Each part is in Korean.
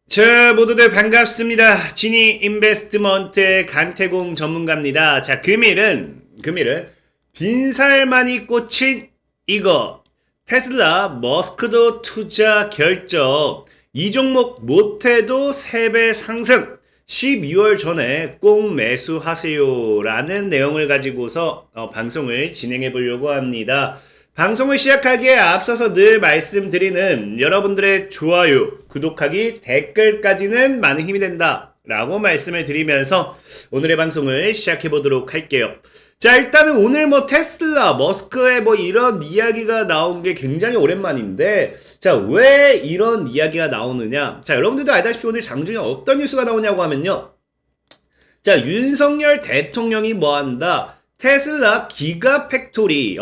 자, 모두들 반갑습니다. 지니 인베스트먼트의 강태공 전문가입니다. 자, 금일은 빈살만이 꽂힌 이거 테슬라 머스크도 투자 결정, 이 종목 못해도 3배 상승, 12월 전에 꼭 매수하세요 라는 내용을 가지고서 방송을 진행해 보려고 합니다. 방송을 시작하기에 앞서서 늘 말씀드리는 여러분들의 좋아요, 구독하기, 댓글까지는 많은 힘이 된다 라고 말씀을 드리면서 오늘의 방송을 시작해 보도록 할게요. 자, 일단은 오늘 테슬라, 머스크의 이런 이야기가 나온 게 굉장히 오랜만인데, 자, 왜 이런 이야기가 나오느냐? 자, 여러분들도 알다시피 오늘 장중에 어떤 뉴스가 나오냐고 하면요. 자, 윤석열 대통령이 뭐한다? 테슬라 기가팩토리를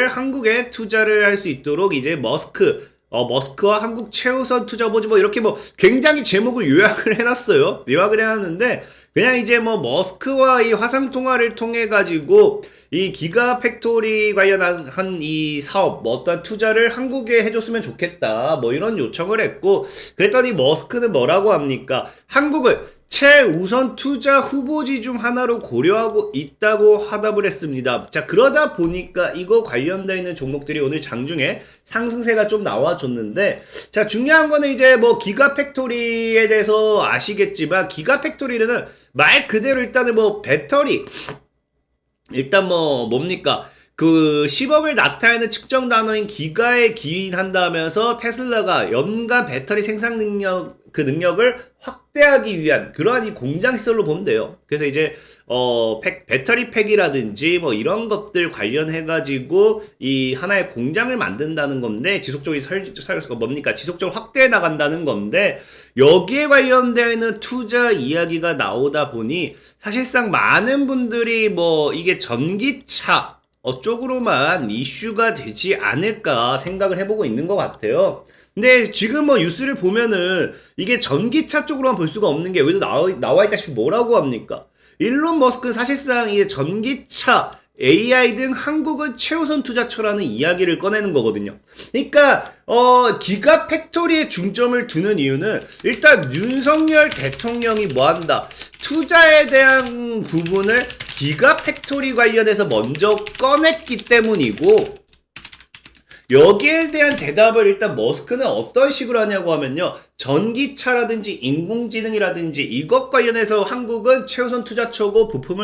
한국에 투자를 할 수 있도록 이제 머스크와 한국 최우선 투자 보지 이렇게 굉장히 제목을 요약을 해놨어요. 요약을 해놨는데, 그냥 이제 머스크와 이 화상통화를 통해가지고, 이 기가팩토리 관련한 이 사업, 어떤 투자를 한국에 해줬으면 좋겠다. 이런 요청을 했고, 그랬더니 머스크는 뭐라고 합니까? 한국을 최우선 투자 후보지 중 하나로 고려하고 있다고 화답을 했습니다. 자, 그러다 보니까 이거 관련되어 있는 종목들이 오늘 장중에 상승세가 좀 나와줬는데, 자, 중요한 거는 이제 기가팩토리에 대해서 아시겠지만, 기가팩토리는 말 그대로 일단은 배터리, 일단 뭡니까? 그 10억을 나타내는 측정 단어인 기가에 기인한다면서 테슬라가 연간 배터리 생산 능력을 확대하기 위한 그러한 이 공장 시설로 보면 돼요. 그래서 이제 배터리 팩이라든지 이런 것들 관련해 가지고 이 하나의 공장을 만든다는 건데, 지속적으로 지속적으로 확대해 나간다는 건데, 여기에 관련되어 있는 투자 이야기가 나오다 보니 사실상 많은 분들이 이게 전기차 쪽으로만 이슈가 되지 않을까 생각을 해보고 있는 것 같아요. 근데 지금 뉴스를 보면은 이게 전기차 쪽으로만 볼 수가 없는 게, 여기도 나와 있다시피 뭐라고 합니까? 일론 머스크는 사실상 이게 전기차, AI 등 한국은 최우선 투자처라는 이야기를 꺼내는 거거든요. 그러니까 기가 팩토리에 중점을 두는 이유는, 일단 윤석열 대통령이 뭐한다? 투자에 대한 부분을 기가 팩토리 관련해서 먼저 꺼냈기 때문이고, 여기에 대한 대답을 일단 머스크는 어떤 식으로 하냐고 하면요, 전기차라든지 인공지능이라든지 이것 관련해서 한국은 최우선 투자처고 부품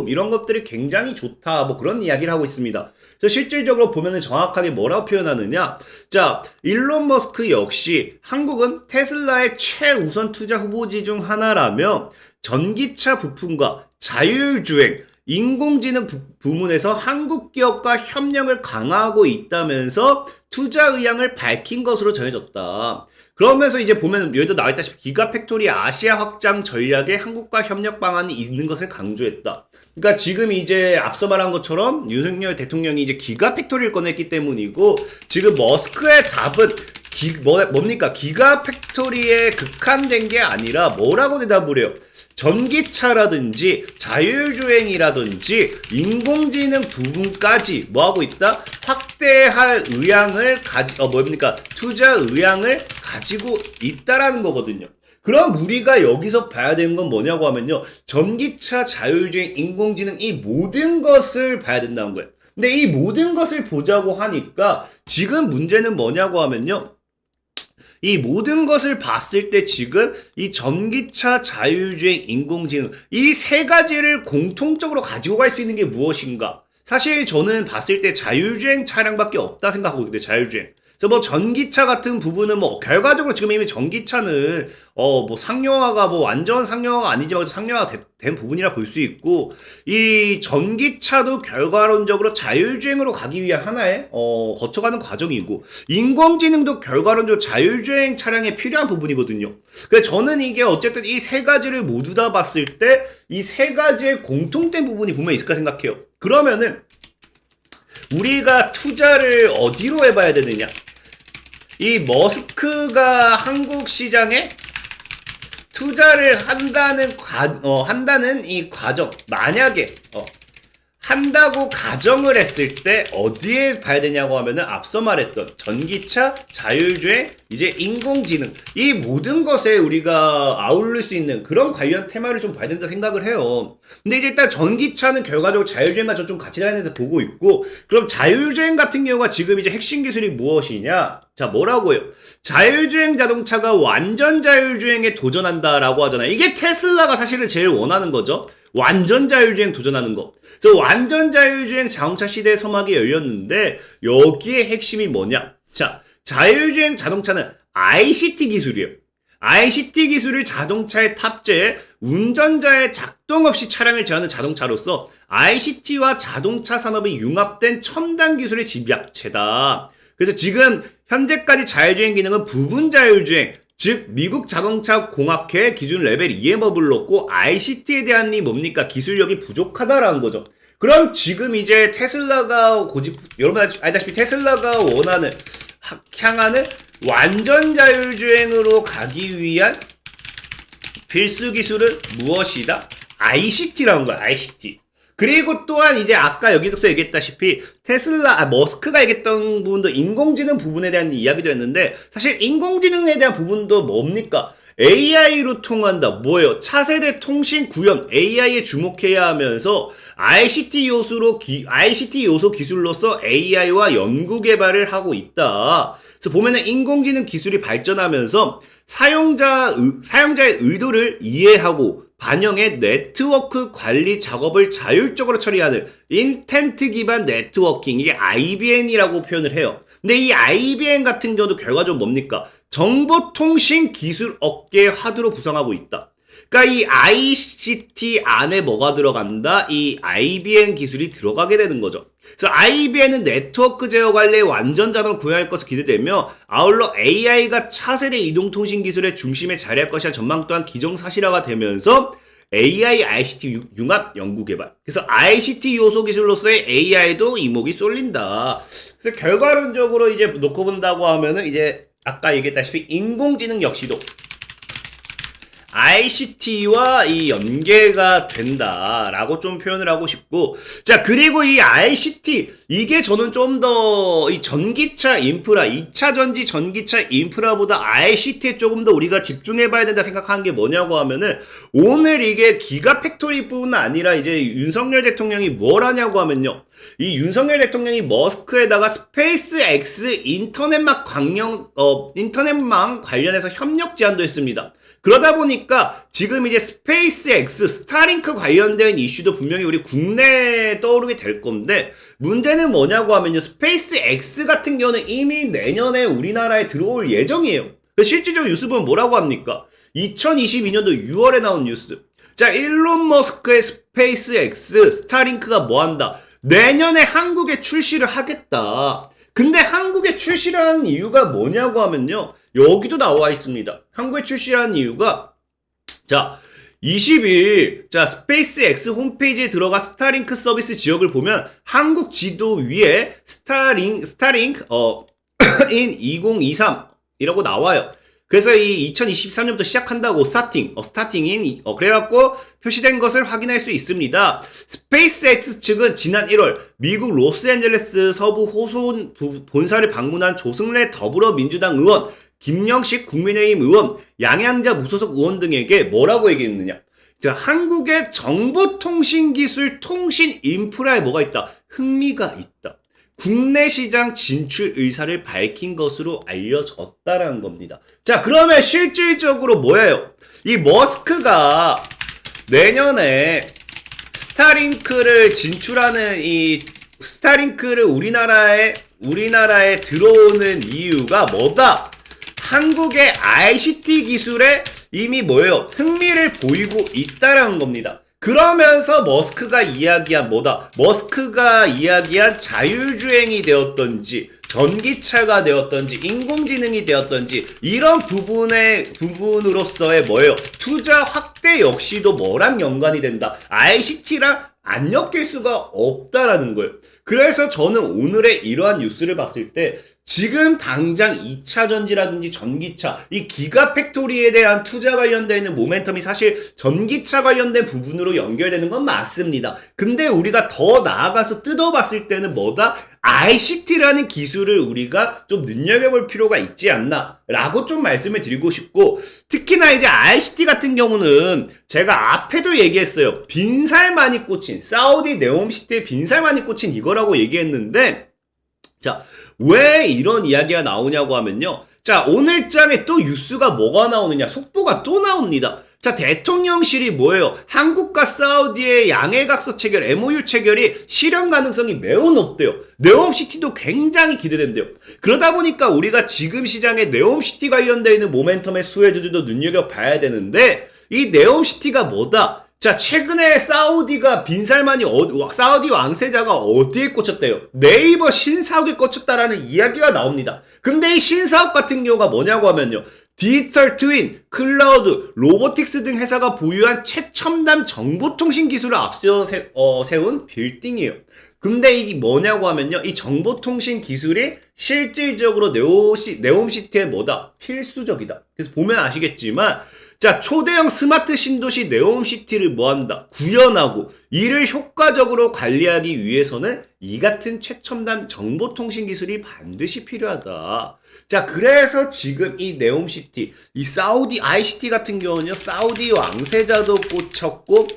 이런 것들이 굉장히 좋다, 그런 이야기를 하고 있습니다. 그래서 실질적으로 보면은 정확하게 뭐라고 표현하느냐? 자, 일론 머스크 역시 한국은 테슬라의 최우선 투자 후보지 중 하나라며, 전기차 부품과 자율주행, 인공지능 부문에서 한국 기업과 협력을 강화하고 있다면서 투자 의향을 밝힌 것으로 전해졌다. 그러면서 이제 보면 여기도 나와있다시피 기가팩토리 아시아 확장 전략에 한국과 협력 방안이 있는 것을 강조했다. 그러니까 지금 이제 앞서 말한 것처럼 윤석열 대통령이 이제 기가팩토리를 꺼냈기 때문이고, 지금 머스크의 답은 뭡니까? 기가팩토리에 극한된 게 아니라 뭐라고 대답을 해요? 전기차라든지 자율주행이라든지 인공지능 부분까지 뭐하고 있다? 확대할 의향을 투자 의향을 가지고 있다라는 거거든요. 그럼 우리가 여기서 봐야 되는 건 뭐냐고 하면요, 전기차, 자율주행, 인공지능 이 모든 것을 봐야 된다는 거예요. 근데 이 모든 것을 보자고 하니까 지금 문제는 뭐냐고 하면요, 이 모든 것을 봤을 때 지금 이 전기차, 자율주행, 인공지능 이 세 가지를 공통적으로 가지고 갈 수 있는 게 무엇인가? 사실 저는 봤을 때 자율주행 차량밖에 없다 생각하고 있거든요. 자율주행. 그래서 전기차 같은 부분은 결과적으로 지금 이미 전기차는 상용화가 완전 상용화가 아니지만 상용화가 된 부분이라 볼 수 있고, 이 전기차도 결과론적으로 자율주행으로 가기 위한 하나의 거쳐가는 과정이고, 인공지능도 결과론적으로 자율주행 차량에 필요한 부분이거든요. 그래서 저는 이게 어쨌든 이 세 가지를 모두 다 봤을 때 이 세 가지의 공통된 부분이 분명히 있을까 생각해요. 그러면은 우리가 투자를 어디로 해봐야 되느냐? 이 머스크가 한국 시장에 투자를 한다는 이 과정, 만약에 한다고 가정을 했을 때 어디에 봐야 되냐고 하면은 앞서 말했던 전기차, 자율주행, 이제 인공지능 이 모든 것에 우리가 아울릴 수 있는 그런 관련 테마를 좀 봐야 된다 생각을 해요. 근데 이제 일단 전기차는 결과적으로 자율주행과 좀 같이 다니는데 보고 있고, 그럼 자율주행 같은 경우가 지금 이제 핵심 기술이 무엇이냐? 자, 뭐라고요? 자율주행 자동차가 완전 자율주행에 도전한다라고 하잖아요. 이게 테슬라가 사실은 제일 원하는 거죠. 완전 자율주행 도전하는 거. 그래서 완전 자율주행 자동차 시대의 서막이 열렸는데 여기에 핵심이 뭐냐? 자, 자율주행 자동차는 ICT 기술이에요. ICT 기술을 자동차에 탑재해 운전자의 작동 없이 차량을 제어하는 자동차로서 ICT와 자동차 산업이 융합된 첨단 기술의 집약체다. 그래서 지금 현재까지 자율주행 기능은 부분 자율주행, 즉 미국 자동차 공학회 기준 레벨 2에 머물렀고 ICT에 대한 이 뭡니까? 기술력이 부족하다라는 거죠. 그럼 지금 이제 테슬라가 여러분 알다시피 테슬라가 향하는 완전 자율주행으로 가기 위한 필수 기술은 무엇이다? ICT라는 거야, ICT. 그리고 또한 이제 아까 여기서 얘기했다시피 머스크가 얘기했던 부분도 인공지능 부분에 대한 이야기도 했는데, 사실 인공지능에 대한 부분도 뭡니까? AI로 통한다. 뭐예요? 차세대 통신 구현 AI에 주목해야 하면서 ICT 요소 기술로서 AI와 연구 개발을 하고 있다. 그래서 보면은 인공지능 기술이 발전하면서 사용자의 의도를 이해하고 반영해 네트워크 관리 작업을 자율적으로 처리하는 인텐트 기반 네트워킹, 이게 IBN이라고 표현을 해요. 근데 이 IBN 같은 경우도 결과적으로 뭡니까? 정보통신 기술 업계의 화두로 구성하고 있다. 그러니까 이 ICT 안에 뭐가 들어간다? 이 IBN 기술이 들어가게 되는 거죠. 그래서 IBN은 네트워크 제어 관리에 완전 자동을 구현할 것으로 기대되며, 아울러 AI가 차세대 이동통신 기술의 중심에 자리할 것이라 전망 또한 기정사실화가 되면서 AI, ICT 융합 연구개발. 그래서 ICT 요소 기술로서의 AI도 이목이 쏠린다. 그래서 결과론적으로 이제 놓고 본다고 하면은 이제 아까 얘기했다시피 인공지능 역시도 ICT와 이 연계가 된다라고 좀 표현을 하고 싶고, 자, 그리고 이 ICT, 이게 저는 좀 더 이 전기차 인프라, 2차 전지 전기차 인프라보다 ICT에 조금 더 우리가 집중해봐야 된다 생각하는 게 뭐냐고 하면은, 오늘 이게 기가팩토리뿐 아니라 이제 윤석열 대통령이 뭘 하냐고 하면요. 이 윤석열 대통령이 머스크에다가 스페이스 X 인터넷망 관련해서 협력 제안도 했습니다. 그러다 보니까 지금 이제 스페이스 X, 스타링크 관련된 이슈도 분명히 우리 국내에 떠오르게 될 건데, 문제는 뭐냐고 하면요. 스페이스 X 같은 경우는 이미 내년에 우리나라에 들어올 예정이에요. 실질적으로 뉴스 보면 뭐라고 합니까? 2022년도 6월에 나온 뉴스. 자, 일론 머스크의 스페이스 X, 스타링크가 뭐 한다? 내년에 한국에 출시를 하겠다. 근데 한국에 출시하는 이유가 뭐냐고 하면요. 여기도 나와 있습니다. 한국에 출시하는 이유가, 자, 20일, 자, 스페이스 X 홈페이지에 들어가 스타링크 서비스 지역을 보면 한국 지도 위에 스타링크, in 2023 이라고 나와요. 그래서 이 2023년부터 시작한다고 스타팅인, 그래갖고 표시된 것을 확인할 수 있습니다. 스페이스X 측은 지난 1월 미국 로스앤젤레스 서부 호소 본사를 방문한 조승래 더불어민주당 의원, 김영식 국민의힘 의원, 양양자 무소속 의원 등에게 뭐라고 얘기했느냐? 자, 한국의 정보통신기술 통신 인프라에 뭐가 있다? 흥미가 있다. 국내 시장 진출 의사를 밝힌 것으로 알려졌다라는 겁니다. 자, 그러면 실질적으로 뭐예요? 이 머스크가 내년에 스타링크를 진출하는 이 스타링크를 우리나라에 들어오는 이유가 뭐다? 한국의 ICT 기술에 이미 뭐예요? 흥미를 보이고 있다라는 겁니다. 그러면서 머스크가 이야기한 뭐다? 머스크가 이야기한 자율주행이 되었던지, 전기차가 되었던지, 인공지능이 되었던지, 이런 부분으로서의 뭐예요? 투자 확대 역시도 뭐랑 연관이 된다? ICT랑 안 엮일 수가 없다라는 거예요. 그래서 저는 오늘의 이러한 뉴스를 봤을 때 지금 당장 2차 전지라든지 전기차, 이 기가팩토리에 대한 투자 관련되어 있는 모멘텀이 사실 전기차 관련된 부분으로 연결되는 건 맞습니다. 근데 우리가 더 나아가서 뜯어봤을 때는 뭐다? ICT라는 기술을 우리가 좀 눈여겨볼 필요가 있지 않나 라고 좀 말씀을 드리고 싶고, 특히나 이제 ICT 같은 경우는 제가 앞에도 얘기했어요. 빈살만이 꽂힌, 사우디 네옴시티에 빈살만이 꽂힌 이거라고 얘기했는데, 자, 왜 이런 이야기가 나오냐고 하면요. 자, 오늘장에 또 뉴스가 뭐가 나오느냐? 속보가 또 나옵니다. 자, 대통령실이 뭐예요? 한국과 사우디의 양해각서 체결, MOU 체결이 실현 가능성이 매우 높대요. 네옴시티도 굉장히 기대된대요. 그러다 보니까 우리가 지금 시장에 네옴시티 관련되어 있는 모멘텀의 수혜주들도 눈여겨봐야 되는데, 이 네옴시티가 뭐다? 자, 최근에 사우디가 빈살만이 사우디 왕세자가 어디에 꽂혔대요? 네이버 신사업에 꽂혔다라는 이야기가 나옵니다. 근데 이 신사업 같은 경우가 뭐냐고 하면요. 디지털 트윈, 클라우드, 로보틱스 등 회사가 보유한 최첨단 정보통신 기술을 앞서 세운 빌딩이에요. 근데 이게 뭐냐고 하면요. 이 정보통신 기술이 실질적으로 네옴시티의 뭐다? 필수적이다. 그래서 보면 아시겠지만, 자, 초대형 스마트 신도시 네옴시티를 뭐한다? 구현하고 이를 효과적으로 관리하기 위해서는 이 같은 최첨단 정보통신 기술이 반드시 필요하다. 자, 그래서 지금 이 네옴시티, 이 사우디 ICT 같은 경우는요, 사우디 왕세자도 꽂혔고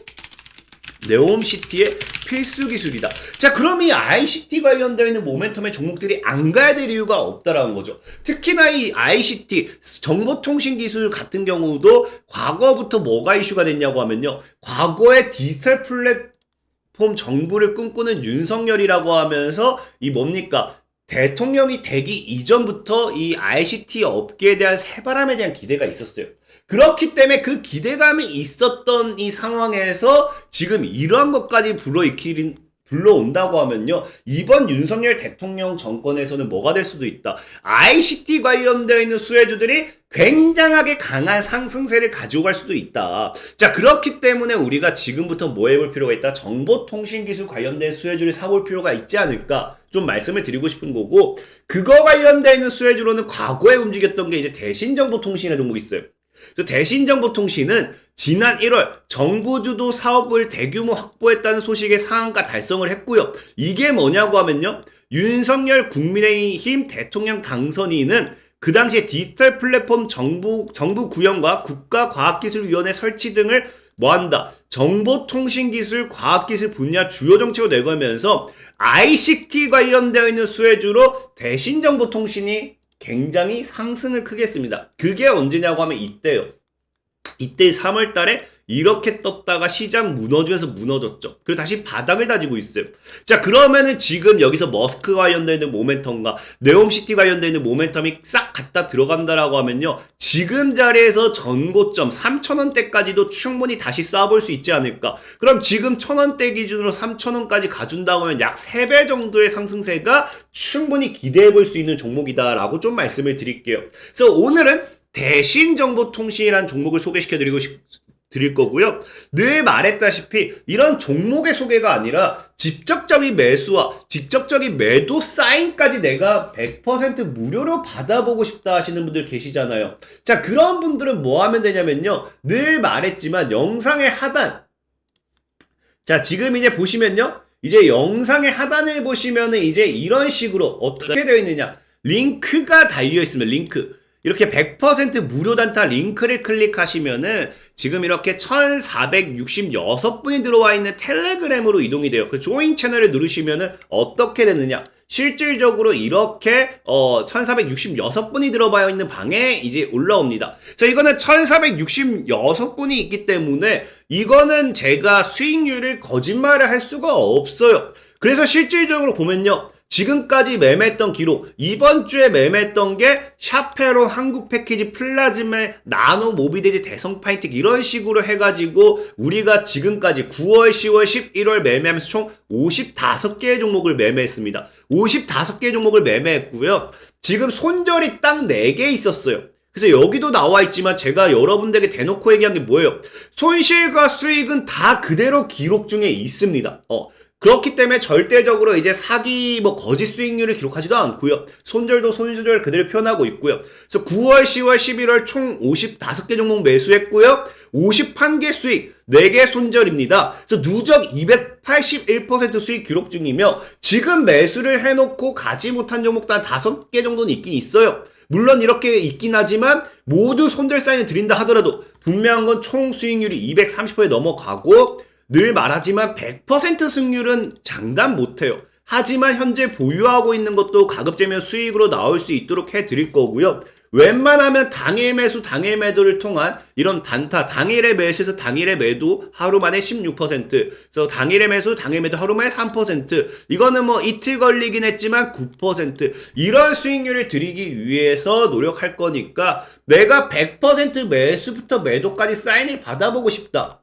네옴시티의 필수 기술이다. 자, 그럼 이 ICT 관련되어 있는 모멘텀의 종목들이 안 가야 될 이유가 없다라는 거죠. 특히나 이 ICT, 정보통신 기술 같은 경우도 과거부터 뭐가 이슈가 됐냐고 하면요. 과거에 디지털 플랫폼 정부를 꿈꾸는 윤석열이라고 하면서 이 뭡니까? 대통령이 되기 이전부터 이 ICT 업계에 대한 새바람에 대한 기대가 있었어요. 그렇기 때문에 그 기대감이 있었던 이 상황에서 지금 이러한 것까지 불러온다고 하면요. 이번 윤석열 대통령 정권에서는 뭐가 될 수도 있다. ICT 관련되어 있는 수혜주들이 굉장하게 강한 상승세를 가져갈 수도 있다. 자, 그렇기 때문에 우리가 지금부터 뭐 해볼 필요가 있다. 정보통신기술 관련된 수혜주를 사볼 필요가 있지 않을까. 좀 말씀을 드리고 싶은 거고, 그거 관련되어 있는 수혜주로는 과거에 움직였던 게 이제 대신정보통신이라는 종목이 있어요. 대신정보통신은 지난 1월 정부 주도 사업을 대규모 확보했다는 소식의 상한가 달성을 했고요. 이게 뭐냐고 하면요. 윤석열 국민의힘 대통령 당선인은 그 당시에 디지털 플랫폼 정부 구현과 국가과학기술위원회 설치 등을 뭐한다? 정보통신기술, 과학기술 분야 주요 정책으로 내걸면서 ICT 관련되어 있는 수혜주로 대신정보통신이 굉장히 상승을 크게 했습니다. 그게 언제냐고 하면 이때요. 이때 3월 달에 이렇게 떴다가 시장 무너지면서 무너졌죠. 그리고 다시 바닥을 다지고 있어요. 자, 그러면은 지금 여기서 머스크 관련되어 있는 모멘텀과 네옴시티 관련되어 있는 모멘텀이 싹 갖다 들어간다라고 하면요. 지금 자리에서 전고점 3,000원대까지도 충분히 다시 쏴볼 수 있지 않을까. 그럼 지금 1,000원대 기준으로 3,000원까지 가준다고 하면 약 3배 정도의 상승세가 충분히 기대해 볼 수 있는 종목이다라고 좀 말씀을 드릴게요. 그래서 오늘은 대신정보통신이라는 종목을 드릴 거고요. 늘 말했다시피 이런 종목의 소개가 아니라 직접적인 매수와 직접적인 매도 사인까지 내가 100% 무료로 받아보고 싶다 하시는 분들 계시잖아요. 자, 그런 분들은 뭐 하면 되냐면요. 늘 말했지만 영상의 하단. 자, 지금 이제 보시면요. 이제 영상의 하단을 보시면은 이제 이런 식으로 어떻게 되어 있느냐. 링크가 달려 있습니다. 링크. 이렇게 100% 무료 단타 링크를 클릭하시면은 지금 이렇게 1466분이 들어와 있는 텔레그램으로 이동이 돼요. 그 조인 채널을 누르시면은 어떻게 되느냐. 실질적으로 이렇게 1466분이 들어와 있는 방에 이제 올라옵니다. 자, 이거는 1466분이 있기 때문에 이거는 제가 수익률을 거짓말을 할 수가 없어요. 그래서 실질적으로 보면요. 지금까지 매매했던 기록, 이번 주에 매매했던 게 샤페론 한국 패키지 플라즈메 나노 모비데지 대성 파이텍 이런 식으로 해가지고 우리가 지금까지 9월, 10월, 11월 매매하면서 총 55개의 종목을 매매했습니다. 55개의 종목을 매매했고요. 지금 손절이 딱 4개 있었어요. 그래서 여기도 나와 있지만 제가 여러분들에게 대놓고 얘기한 게 뭐예요? 손실과 수익은 다 그대로 기록 중에 있습니다. 그렇기 때문에 절대적으로 이제 사기 뭐 거짓 수익률을 기록하지도 않고요. 손절도 손절 그대로 표현하고 있고요. 그래서 9월, 10월, 11월 총 55개 종목 매수했고요. 51개 수익, 4개 손절입니다. 그래서 누적 281% 수익 기록 중이며 지금 매수를 해놓고 가지 못한 종목도 한 5개 정도는 있긴 있어요. 물론 이렇게 있긴 하지만 모두 손절 사인을 드린다 하더라도 분명한 건 총 수익률이 230%에 넘어가고 늘 말하지만 100% 승률은 장담 못해요. 하지만 현재 보유하고 있는 것도 가급적이면 수익으로 나올 수 있도록 해드릴 거고요. 웬만하면 당일 매수, 당일 매도를 통한 이런 단타, 당일에 매수해서 당일에 매도 하루 만에 16%, 그래서 당일에 매수, 당일 매도 하루 만에 3%, 이거는 뭐 이틀 걸리긴 했지만 9%, 이런 수익률을 드리기 위해서 노력할 거니까 내가 100% 매수부터 매도까지 사인을 받아보고 싶다.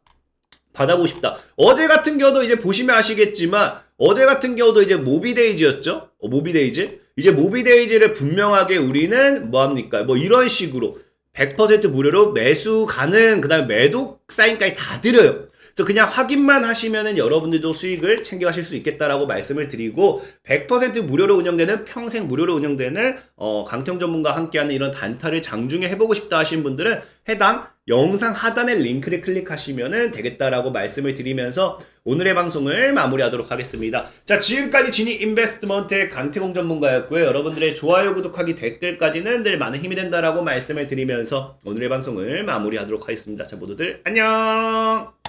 어제 같은 경우도 이제 보시면 아시겠지만 어제 같은 경우도 이제 모비데이즈였죠. 모비데이즈. 이제 모비데이즈를 분명하게 우리는 뭐합니까? 뭐 이런 식으로 100% 무료로 매수 가능, 그 다음에 매도 사인까지 다 드려요. 그래서 그냥 확인만 하시면은 여러분들도 수익을 챙겨가실 수 있겠다라고 말씀을 드리고 100% 무료로 운영되는 평생 무료로 운영되는 강태형 전문가와 함께하는 이런 단타를 장중에 해보고 싶다 하시는 분들은 해당 영상 하단의 링크를 클릭하시면 되겠다라고 말씀을 드리면서 오늘의 방송을 마무리하도록 하겠습니다. 자, 지금까지 지니 인베스트먼트의 강태공 전문가였고요. 여러분들의 좋아요, 구독하기, 댓글까지는 늘 많은 힘이 된다라고 말씀을 드리면서 오늘의 방송을 마무리하도록 하겠습니다. 자, 모두들 안녕!